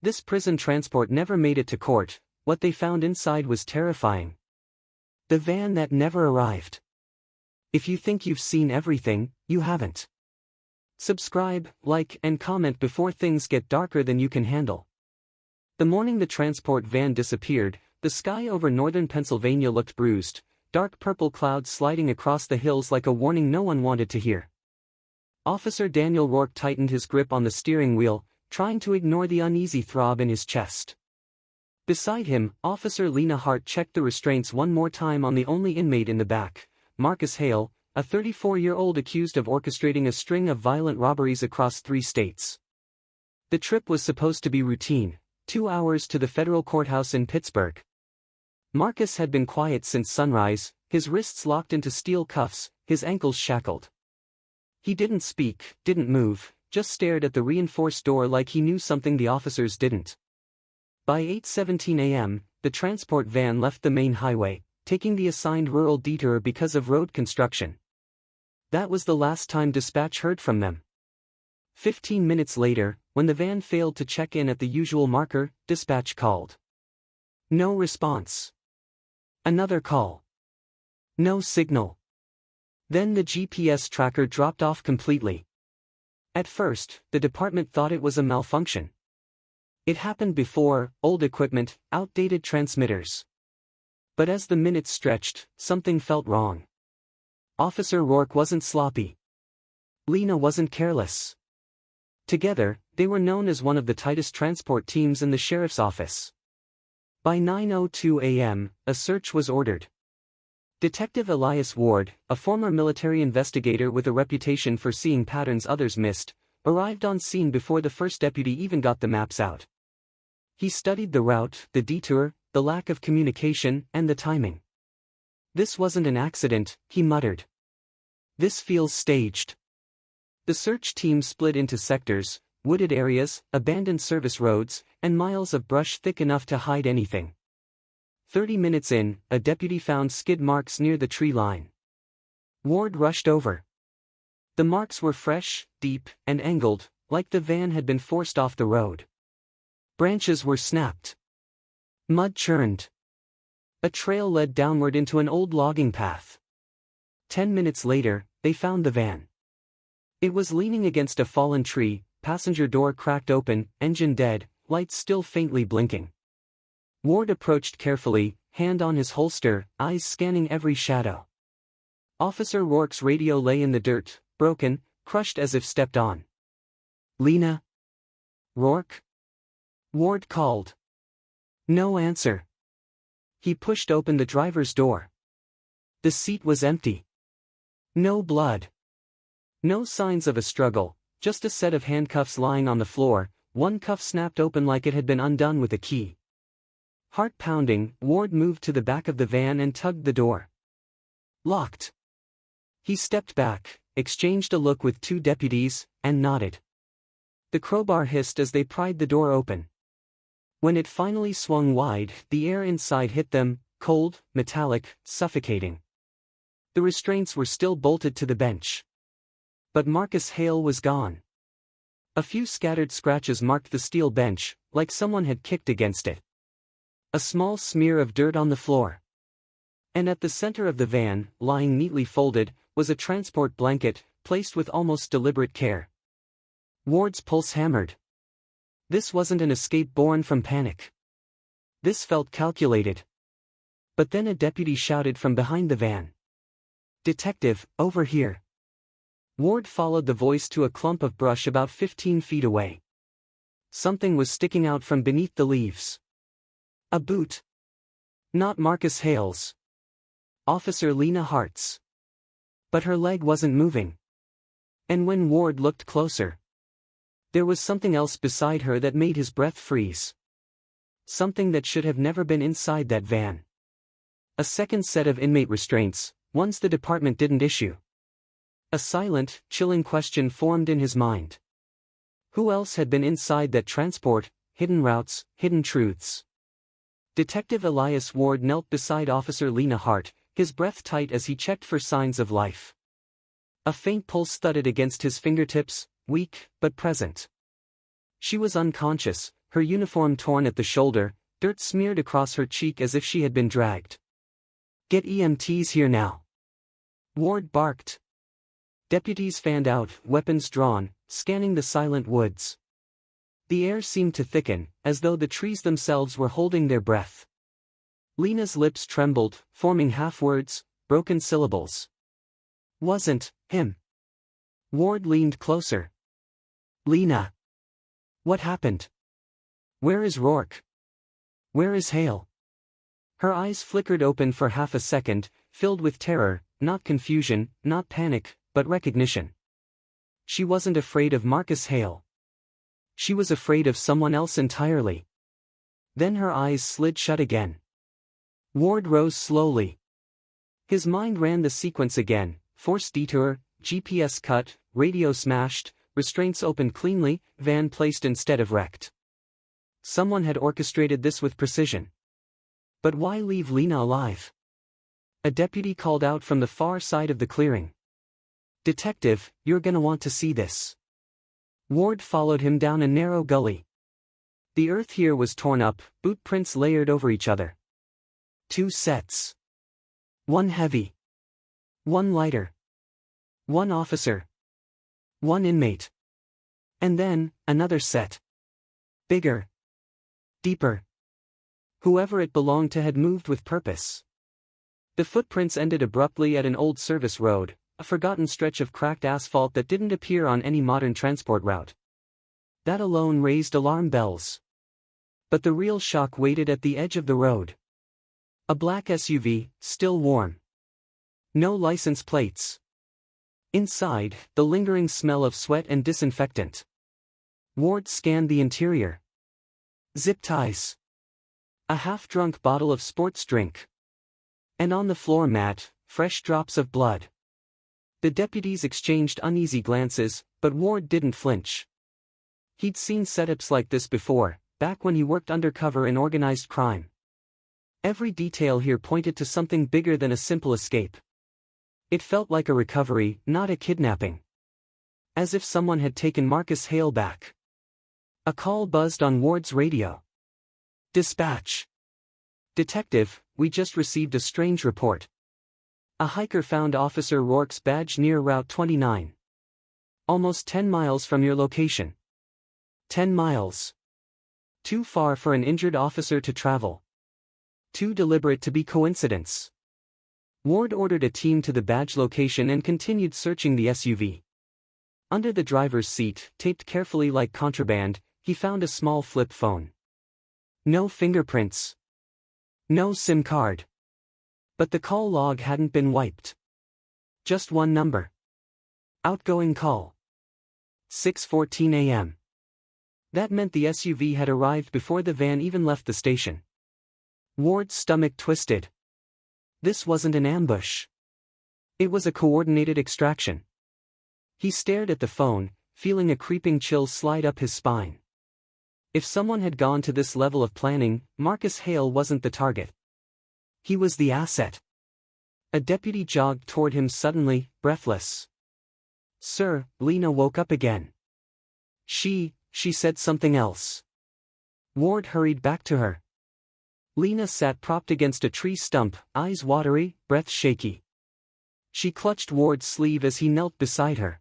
This prison transport never made it to court. What they found inside was terrifying. The van that never arrived. If you think you've seen everything, you haven't. Subscribe, like, and comment before things get darker than you can handle. The morning the transport van disappeared, the sky over northern Pennsylvania looked bruised, dark purple clouds sliding across the hills like a warning no one wanted to hear. Officer Daniel Rourke tightened his grip on the steering wheel, trying to ignore the uneasy throb in his chest. Beside him, Officer Lena Hart checked the restraints one more time on the only inmate in the back, Marcus Hale, a 34-year-old accused of orchestrating a string of violent robberies across 3 states. The trip was supposed to be routine, 2 hours to the federal courthouse in Pittsburgh. Marcus had been quiet since sunrise, his wrists locked into steel cuffs, his ankles shackled. He didn't speak, didn't move, just stared at the reinforced door like he knew something the officers didn't. By 8:17 a.m., the transport van left the main highway, taking the assigned rural detour because of road construction. That was the last time dispatch heard from them. 15 minutes later, when the van failed to check in at the usual marker, dispatch called. No response. Another call. No signal. Then the GPS tracker dropped off completely. At first, the department thought it was a malfunction. It happened before, old equipment, outdated transmitters. But as the minutes stretched, something felt wrong. Officer Rourke wasn't sloppy. Lena wasn't careless. Together, they were known as one of the tightest transport teams in the sheriff's office. By 9:02 a.m., a search was ordered. Detective Elias Ward, a former military investigator with a reputation for seeing patterns others missed, arrived on scene before the first deputy even got the maps out. He studied the route, the detour, the lack of communication, and the timing. This wasn't an accident, he muttered. This feels staged. The search team split into sectors, wooded areas, abandoned service roads, and miles of brush thick enough to hide anything. 30 minutes in, a deputy found skid marks near the tree line. Ward rushed over. The marks were fresh, deep, and angled, like the van had been forced off the road. Branches were snapped. Mud churned. A trail led downward into an old logging path. 10 minutes later, they found the van. It was leaning against a fallen tree, passenger door cracked open, engine dead, lights still faintly blinking. Ward approached carefully, hand on his holster, eyes scanning every shadow. Officer Rourke's radio lay in the dirt, broken, crushed as if stepped on. Lena? Rourke? Ward called. No answer. He pushed open the driver's door. The seat was empty. No blood. No signs of a struggle, just a set of handcuffs lying on the floor, one cuff snapped open like it had been undone with a key. Heart pounding, Ward moved to the back of the van and tugged the door. Locked. He stepped back, exchanged a look with 2 deputies, and nodded. The crowbar hissed as they pried the door open. When it finally swung wide, the air inside hit them, cold, metallic, suffocating. The restraints were still bolted to the bench. But Marcus Hale was gone. A few scattered scratches marked the steel bench, like someone had kicked against it. A small smear of dirt on the floor. And at the center of the van, lying neatly folded, was a transport blanket, placed with almost deliberate care. Ward's pulse hammered. This wasn't an escape born from panic. This felt calculated. But then a deputy shouted from behind the van. "Detective, over here." Ward followed the voice to a clump of brush about 15 feet away. Something was sticking out from beneath the leaves. A boot. Not Marcus Hale's. Officer Lena Hart's. But her leg wasn't moving. And when Ward looked closer, there was something else beside her that made his breath freeze. Something that should have never been inside that van. A second set of inmate restraints, ones the department didn't issue. A silent, chilling question formed in his mind. Who else had been inside that transport? Hidden routes, hidden truths. Detective Elias Ward knelt beside Officer Lena Hart, his breath tight as he checked for signs of life. A faint pulse thudded against his fingertips, weak, but present. She was unconscious, her uniform torn at the shoulder, dirt smeared across her cheek as if she had been dragged. "Get EMTs here now," Ward barked. Deputies fanned out, weapons drawn, scanning the silent woods. The air seemed to thicken, as though the trees themselves were holding their breath. Lena's lips trembled, forming half-words, broken syllables. "Wasn't him." Ward leaned closer. "Lena. What happened? Where is Rourke? Where is Hale?" Her eyes flickered open for half a second, filled with terror, not confusion, not panic, but recognition. She wasn't afraid of Marcus Hale. She was afraid of someone else entirely. Then her eyes slid shut again. Ward rose slowly. His mind ran the sequence again: forced detour, GPS cut, radio smashed, restraints opened cleanly, van placed instead of wrecked. Someone had orchestrated this with precision. But why leave Lena alive? A deputy called out from the far side of the clearing. "Detective, you're gonna want to see this." Ward followed him down a narrow gully. The earth here was torn up, boot prints layered over each other. 2 sets. One heavy. One lighter. One officer. One inmate. And then, another set. Bigger. Deeper. Whoever it belonged to had moved with purpose. The footprints ended abruptly at an old service road, a forgotten stretch of cracked asphalt that didn't appear on any modern transport route. That alone raised alarm bells. But the real shock waited at the edge of the road. A black SUV, still warm. No license plates. Inside, the lingering smell of sweat and disinfectant. Ward scanned the interior. Zip ties. A half-drunk bottle of sports drink. And on the floor mat, fresh drops of blood. The deputies exchanged uneasy glances, but Ward didn't flinch. He'd seen setups like this before, back when he worked undercover in organized crime. Every detail here pointed to something bigger than a simple escape. It felt like a recovery, not a kidnapping. As if someone had taken Marcus Hale back. A call buzzed on Ward's radio. "Dispatch. Detective, we just received a strange report. A hiker found Officer Rourke's badge near Route 29. Almost 10 miles from your location." 10 miles. Too far for an injured officer to travel. Too deliberate to be coincidence. Ward ordered a team to the badge location and continued searching the SUV. Under the driver's seat, taped carefully like contraband, he found a small flip phone. No fingerprints. No SIM card. But the call log hadn't been wiped. Just one number. Outgoing call. 6:14 a.m. That meant the SUV had arrived before the van even left the station. Ward's stomach twisted. This wasn't an ambush. It was a coordinated extraction. He stared at the phone, feeling a creeping chill slide up his spine. If someone had gone to this level of planning, Marcus Hale wasn't the target. He was the asset. A deputy jogged toward him suddenly, breathless. "Sir," Lena woke up again. She said something else. Ward hurried back to her. Lena sat propped against a tree stump, eyes watery, breath shaky. She clutched Ward's sleeve as he knelt beside her.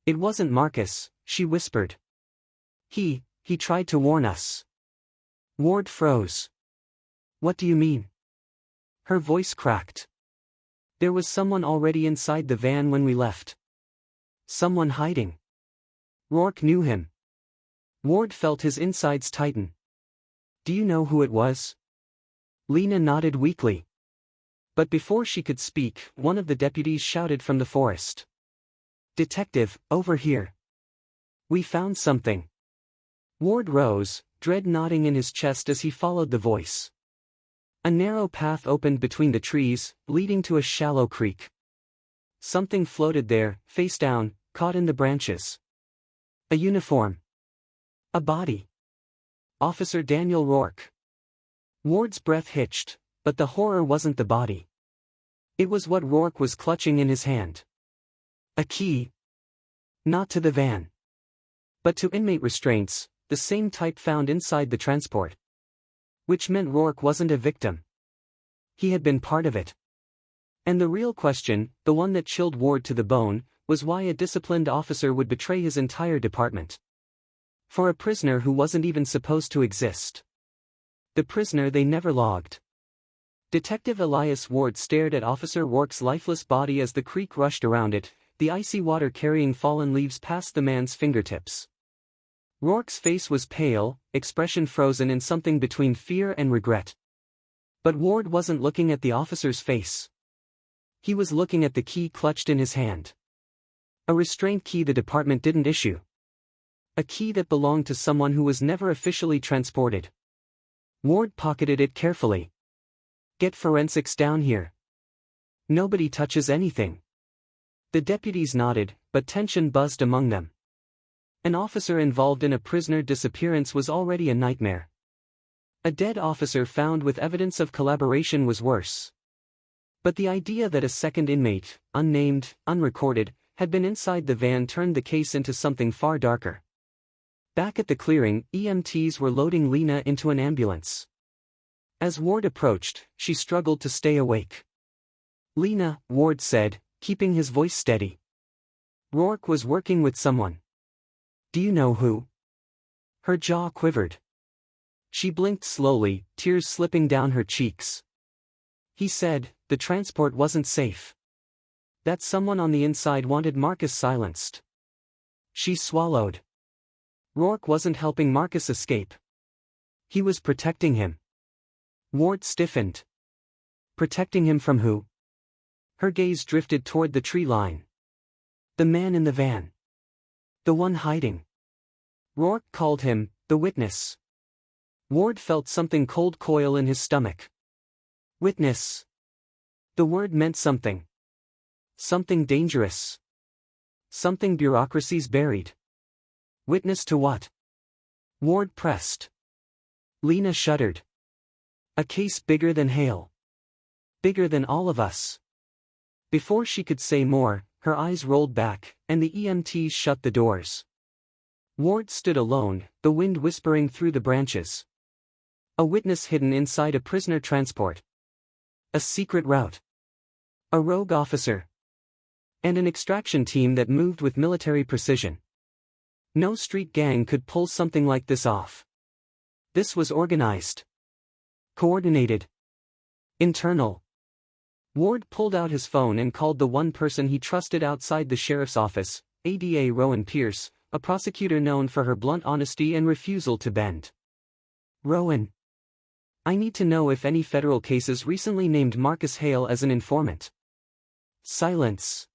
"It wasn't Marcus," she whispered. He tried to warn us." Ward froze. "What do you mean?" Her voice cracked. "There was someone already inside the van when we left. Someone hiding. Rourke knew him." Ward felt his insides tighten. "Do you know who it was?" Lena nodded weakly. But before she could speak, one of the deputies shouted from the forest. "Detective, over here. We found something." Ward rose, dread knotting in his chest as he followed the voice. A narrow path opened between the trees, leading to a shallow creek. Something floated there, face down, caught in the branches. A uniform. A body. Officer Daniel Rourke. Ward's breath hitched, but the horror wasn't the body. It was what Rourke was clutching in his hand. A key. Not to the van. But to inmate restraints, the same type found inside the transport. Which meant Rourke wasn't a victim. He had been part of it. And the real question, the one that chilled Ward to the bone, was why a disciplined officer would betray his entire department. For a prisoner who wasn't even supposed to exist. The prisoner they never logged. Detective Elias Ward stared at Officer Rourke's lifeless body as the creek rushed around it, the icy water carrying fallen leaves past the man's fingertips. Rourke's face was pale, expression frozen in something between fear and regret. But Ward wasn't looking at the officer's face. He was looking at the key clutched in his hand. A restraint key the department didn't issue. A key that belonged to someone who was never officially transported. Ward pocketed it carefully. Get forensics down here. Nobody touches anything. The deputies nodded, but tension buzzed among them. An officer involved in a prisoner disappearance was already a nightmare. A dead officer found with evidence of collaboration was worse. But the idea that a second inmate, unnamed, unrecorded, had been inside the van turned the case into something far darker. Back at the clearing, EMTs were loading Lena into an ambulance. As Ward approached, she struggled to stay awake. Lena, Ward said, keeping his voice steady. Rourke was working with someone. Do you know who? Her jaw quivered. She blinked slowly, tears slipping down her cheeks. He said, the transport wasn't safe. That someone on the inside wanted Marcus silenced. She swallowed. Rourke wasn't helping Marcus escape. He was protecting him. Ward stiffened. Protecting him from who? Her gaze drifted toward the tree line. The man in the van. The one hiding. Rourke called him, the witness. Ward felt something cold coil in his stomach. Witness. The word meant something. Something dangerous. Something bureaucracies buried. Witness to what? Ward pressed. Lena shuddered. A case bigger than Hale. Bigger than all of us. Before she could say more, her eyes rolled back, and the EMTs shut the doors. Ward stood alone, the wind whispering through the branches. A witness hidden inside a prisoner transport. A secret route. A rogue officer. And an extraction team that moved with military precision. No street gang could pull something like this off. This was organized. Coordinated. Internal. Ward pulled out his phone and called the one person he trusted outside the sheriff's office, ADA Rowan Pierce, a prosecutor known for her blunt honesty and refusal to bend. Rowan. I need to know if any federal cases recently named Marcus Hale as an informant. Silence.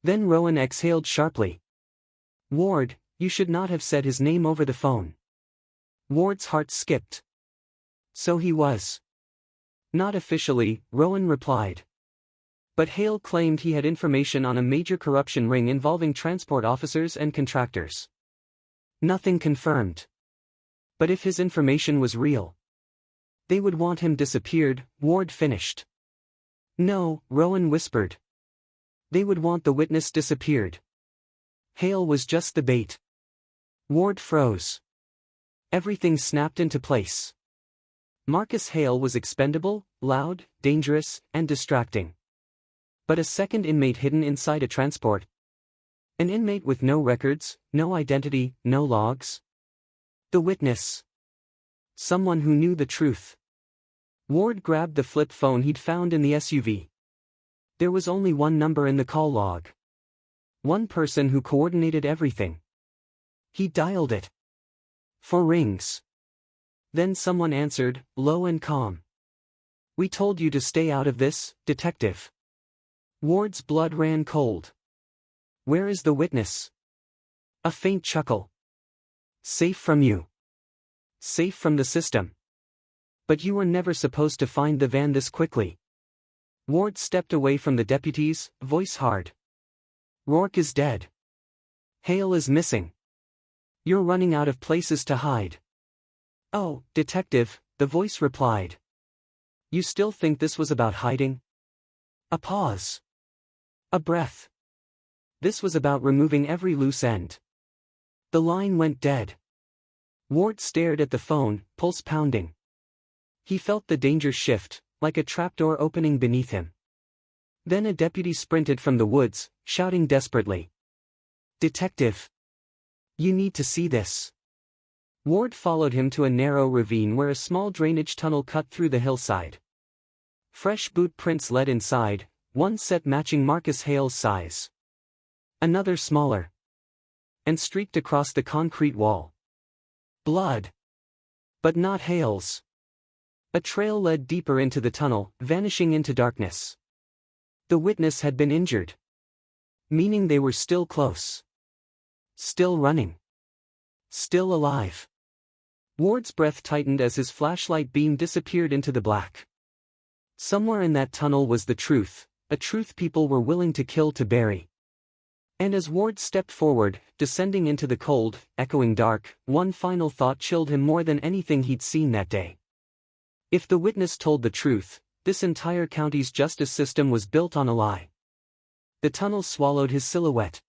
Then Rowan exhaled sharply. Ward, you should not have said his name over the phone. Ward's heart skipped. So he was. Not officially, Rowan replied. But Hale claimed he had information on a major corruption ring involving transport officers and contractors. Nothing confirmed. But if his information was real, they would want him disappeared, Ward finished. No, Rowan whispered. They would want the witness disappeared. Hale was just the bait. Ward froze. Everything snapped into place. Marcus Hale was expendable, loud, dangerous, and distracting. But a second inmate hidden inside a transport. An inmate with no records, no identity, no logs. The witness. Someone who knew the truth. Ward grabbed the flip phone he'd found in the SUV. There was only one number in the call log. One person who coordinated everything. He dialed it. 4 rings. Then someone answered, low and calm. We told you to stay out of this, detective. Ward's blood ran cold. Where is the witness? A faint chuckle. Safe from you. Safe from the system. But you were never supposed to find the van this quickly. Ward stepped away from the deputies, voice hard. Rourke is dead. Hale is missing. You're running out of places to hide. Oh, detective, the voice replied. You still think this was about hiding? A pause. A breath. This was about removing every loose end. The line went dead. Ward stared at the phone, pulse pounding. He felt the danger shift, like a trapdoor opening beneath him. Then a deputy sprinted from the woods, shouting desperately. "Detective! You need to see this." Ward followed him to a narrow ravine where a small drainage tunnel cut through the hillside. Fresh boot prints led inside, one set matching Marcus Hale's size. Another smaller. And streaked across the concrete wall. Blood. But not Hale's. A trail led deeper into the tunnel, vanishing into darkness. The witness had been injured. Meaning they were still close. Still running. Still alive. Ward's breath tightened as his flashlight beam disappeared into the black. Somewhere in that tunnel was the truth, a truth people were willing to kill to bury. And as Ward stepped forward, descending into the cold, echoing dark, one final thought chilled him more than anything he'd seen that day. If the witness told the truth, this entire county's justice system was built on a lie. The tunnel swallowed his silhouette.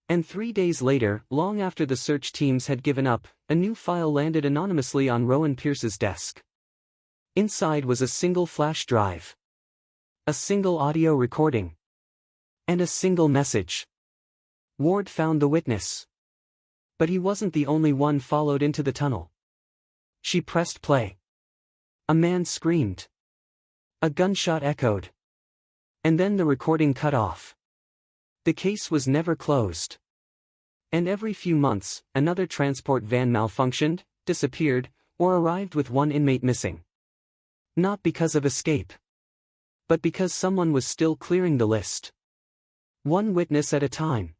And 3 days later, long after the search teams had given up, a new file landed anonymously on Rowan Pierce's desk. Inside was a single flash drive. A single audio recording. And a single message. Ward found the witness. But he wasn't the only one followed into the tunnel. She pressed play. A man screamed. A gunshot echoed. And then the recording cut off. The case was never closed. And every few months, another transport van malfunctioned, disappeared, or arrived with one inmate missing. Not because of escape. But because someone was still clearing the list. One witness at a time.